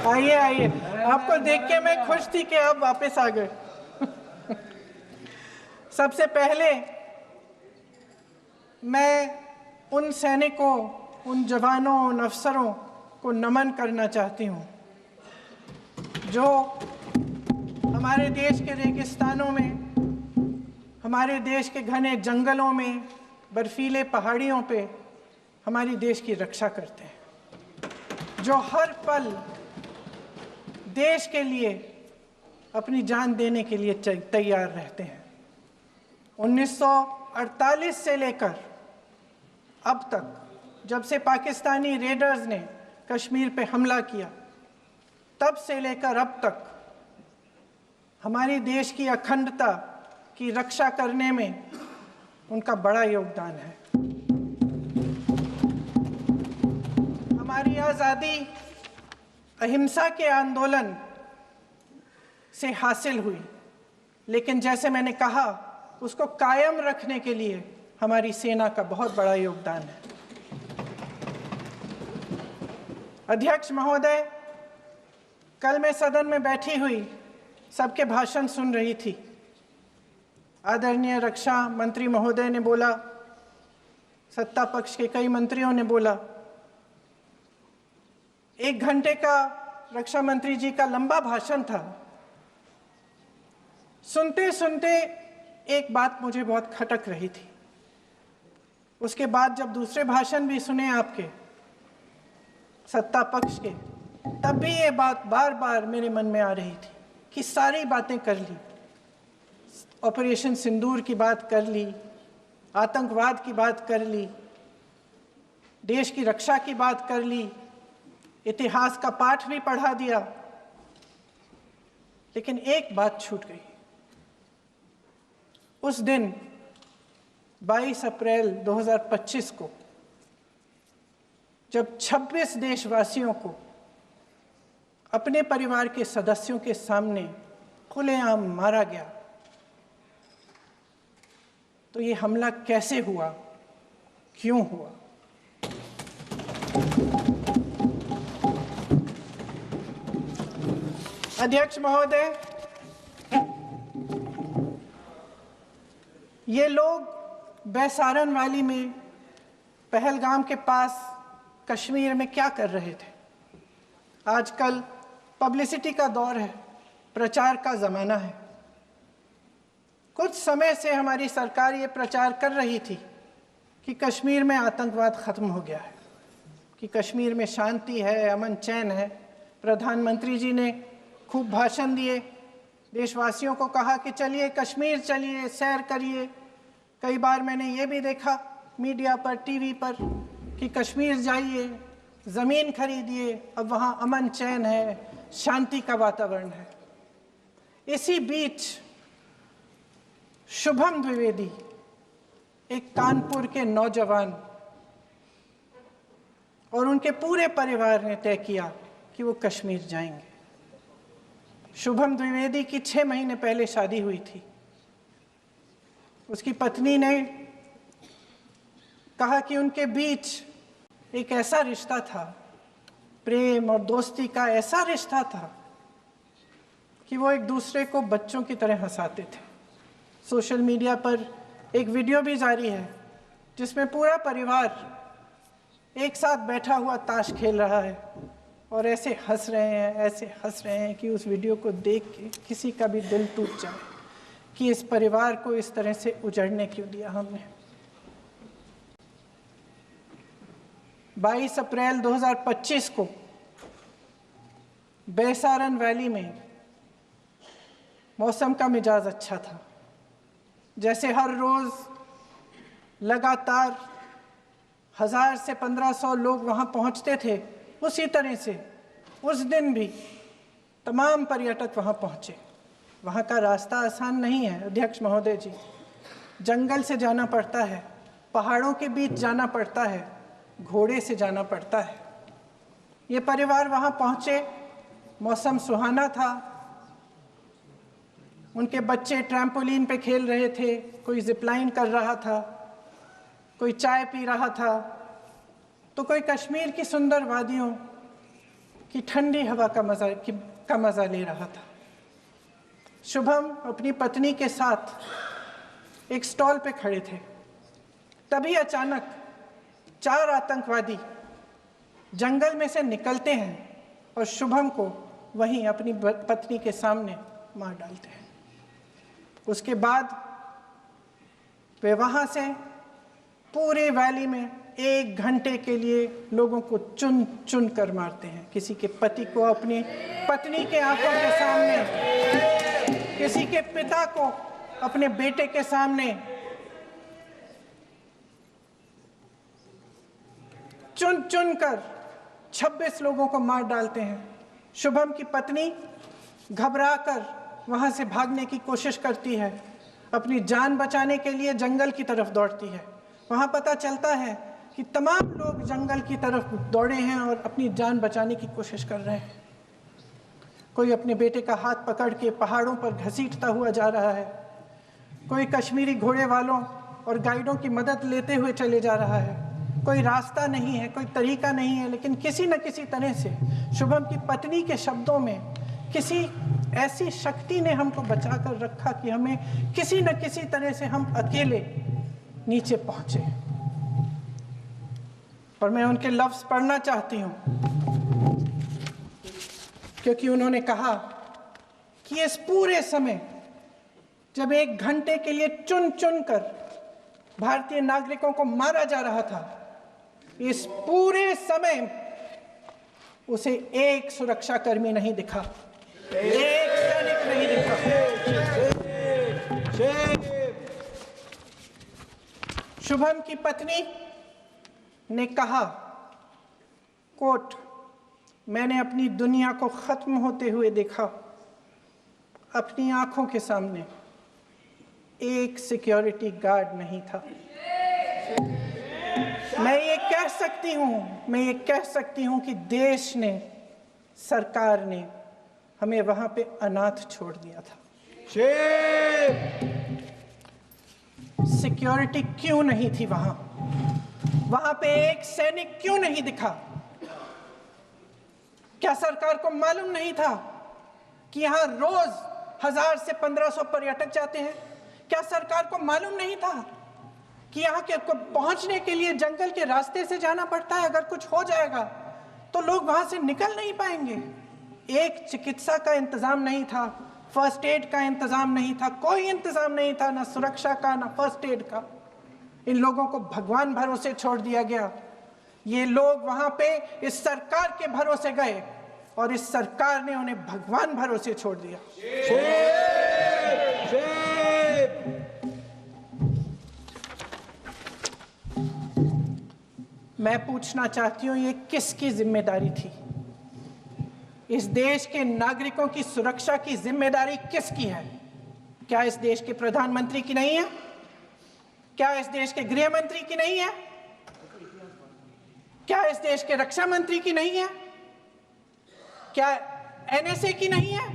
आइए आइए, आपको देख के मैं खुश थी कि आप वापस आ गए। सबसे पहले मैं उन सैनिकों, उन जवानों, उन अफसरों को नमन करना चाहती हूँ जो हमारे देश के रेगिस्तानों में, हमारे देश के घने जंगलों में, बर्फीले पहाड़ियों पे हमारी देश की रक्षा करते हैं, जो हर पल देश के लिए अपनी जान देने के लिए तैयार रहते हैं। 1948 से लेकर अब तक, जब से पाकिस्तानी रेडर्स ने कश्मीर पे हमला किया, तब से लेकर अब तक हमारी देश की अखंडता की रक्षा करने में उनका बड़ा योगदान है। हमारी आज़ादी अहिंसा के आंदोलन से हासिल हुई, लेकिन जैसे मैंने कहा, उसको कायम रखने के लिए हमारी सेना का बहुत बड़ा योगदान है। अध्यक्ष महोदय, कल मैं सदन में बैठी हुई सबके भाषण सुन रही थी। आदरणीय रक्षा मंत्री महोदय ने बोला, सत्ता पक्ष के कई मंत्रियों ने बोला। 1 घंटे का रक्षा मंत्री जी का लंबा भाषण था। सुनते सुनते एक बात मुझे बहुत खटक रही थी। उसके बाद जब दूसरे भाषण भी सुने आपके सत्ता पक्ष के, तब भी ये बात बार बार मेरे मन में आ रही थी कि सारी बातें कर ली, ऑपरेशन सिंदूर की बात कर ली, आतंकवाद की बात कर ली, देश की रक्षा की बात कर ली, इतिहास का पाठ भी पढ़ा दिया, लेकिन एक बात छूट गई। उस दिन 22 अप्रैल 2025 को जब 26 देशवासियों को अपने परिवार के सदस्यों के सामने खुलेआम मारा गया, तो ये हमला कैसे हुआ, क्यों हुआ? अध्यक्ष महोदय, ये लोग बैसारन वैली में, पहलगाम के पास कश्मीर में क्या कर रहे थे? आजकल पब्लिसिटी का दौर है, प्रचार का ज़माना है। कुछ समय से हमारी सरकार ये प्रचार कर रही थी कि कश्मीर में आतंकवाद ख़त्म हो गया है, कि कश्मीर में शांति है, अमन चैन है। प्रधानमंत्री जी ने खूब भाषण दिए, देशवासियों को कहा कि चलिए कश्मीर चलिए, सैर करिए। कई बार मैंने ये भी देखा मीडिया पर, टीवी पर, कि कश्मीर जाइए, ज़मीन खरीदिए, अब वहाँ अमन चैन है, शांति का वातावरण है। इसी बीच शुभम द्विवेदी, एक कानपुर के नौजवान, और उनके पूरे परिवार ने तय किया कि वो कश्मीर जाएंगे। शुभम द्विवेदी की 6 महीने पहले शादी हुई थी। उसकी पत्नी ने कहा कि उनके बीच एक ऐसा रिश्ता था, प्रेम और दोस्ती का ऐसा रिश्ता था कि वो एक दूसरे को बच्चों की तरह हंसाते थे। सोशल मीडिया पर एक वीडियो भी जारी है जिसमें पूरा परिवार एक साथ बैठा हुआ ताश खेल रहा है और ऐसे हंस रहे हैं, ऐसे हंस रहे हैं कि उस वीडियो को देख के किसी का भी दिल टूट जाए कि इस परिवार को इस तरह से उजड़ने क्यों दिया हमने। 22 अप्रैल 2025 को बैसारन वैली में मौसम का मिजाज अच्छा था। जैसे हर रोज़ लगातार 1000 से 1500 लोग वहाँ पहुँचते थे, उसी तरह से उस दिन भी तमाम पर्यटक वहाँ पहुँचे। वहाँ का रास्ता आसान नहीं है अध्यक्ष महोदय जी, जंगल से जाना पड़ता है, पहाड़ों के बीच जाना पड़ता है, घोड़े से जाना पड़ता है। ये परिवार वहाँ पहुँचे, मौसम सुहाना था, उनके बच्चे ट्रैम्पोलिन पे खेल रहे थे, कोई जिपलाइन कर रहा था, कोई चाय पी रहा था, तो कोई कश्मीर की सुंदर वादियों कि ठंडी हवा का मज़ा ले रहा था। शुभम अपनी पत्नी के साथ एक स्टॉल पे खड़े थे। तभी अचानक 4 आतंकवादी जंगल में से निकलते हैं और शुभम को वहीं अपनी पत्नी के सामने मार डालते हैं। उसके बाद वे वहाँ से पूरे वैली में 1 घंटे के लिए लोगों को चुन चुन कर मारते हैं। किसी के पति को अपनी पत्नी के आंखों के सामने, किसी के पिता को अपने बेटे के सामने, चुन चुन कर 26 लोगों को मार डालते हैं। शुभम की पत्नी घबराकर वहां से भागने की कोशिश करती है, अपनी जान बचाने के लिए जंगल की तरफ दौड़ती है। वहां पता चलता है कि तमाम लोग जंगल की तरफ दौड़े हैं और अपनी जान बचाने की कोशिश कर रहे हैं। कोई अपने बेटे का हाथ पकड़ के पहाड़ों पर घसीटता हुआ जा रहा है, कोई कश्मीरी घोड़े वालों और गाइडों की मदद लेते हुए चले जा रहा है। कोई रास्ता नहीं है, कोई तरीका नहीं है, लेकिन किसी न किसी तरह से शुभम की पत्नी के शब्दों में किसी ऐसी शक्ति ने हमको बचा कर रखा कि हमें किसी न किसी तरह से हम अकेले नीचे पहुंचे। और मैं उनके लफ्ज पढ़ना चाहती हूं, क्योंकि उन्होंने कहा कि इस पूरे समय जब 1 घंटे के लिए चुन चुन कर भारतीय नागरिकों को मारा जा रहा था, इस पूरे समय उसे एक सुरक्षाकर्मी नहीं दिखा, एक सैनिक नहीं दिखा। शुभम की पत्नी ने कहा, कोट, मैंने अपनी दुनिया को खत्म होते हुए देखा। अपनी आंखों के सामने एक सिक्योरिटी गार्ड नहीं था। मैं ये कह सकती हूं कि देश ने, सरकार ने हमें वहां पे अनाथ छोड़ दिया था। सिक्योरिटी क्यों नहीं थी वहां पे एक सैनिक क्यों नहीं दिखा? क्या सरकार को मालूम नहीं था कि यहां रोज 1000 से 1500 पर्यटक जाते हैं? क्या सरकार को मालूम नहीं था कि यहाँ के पहुंचने के लिए जंगल के रास्ते से जाना पड़ता है? अगर कुछ हो जाएगा तो लोग वहां से निकल नहीं पाएंगे। एक चिकित्सा का इंतजाम नहीं था, फर्स्ट एड का इंतजाम नहीं था, कोई इंतजाम नहीं था, ना सुरक्षा का ना फर्स्ट एड का। इन लोगों को भगवान भरोसे छोड़ दिया गया। ये लोग वहां पे इस सरकार के भरोसे गए और इस सरकार ने उन्हें भगवान भरोसे छोड़ दिया। मैं पूछना चाहती हूं, ये किसकी जिम्मेदारी थी? इस देश के नागरिकों की सुरक्षा की जिम्मेदारी किसकी है? क्या इस देश के प्रधानमंत्री की नहीं है? क्या इस देश के गृह मंत्री की नहीं है? क्या इस देश के रक्षा मंत्री की नहीं है? क्या NSA की नहीं है?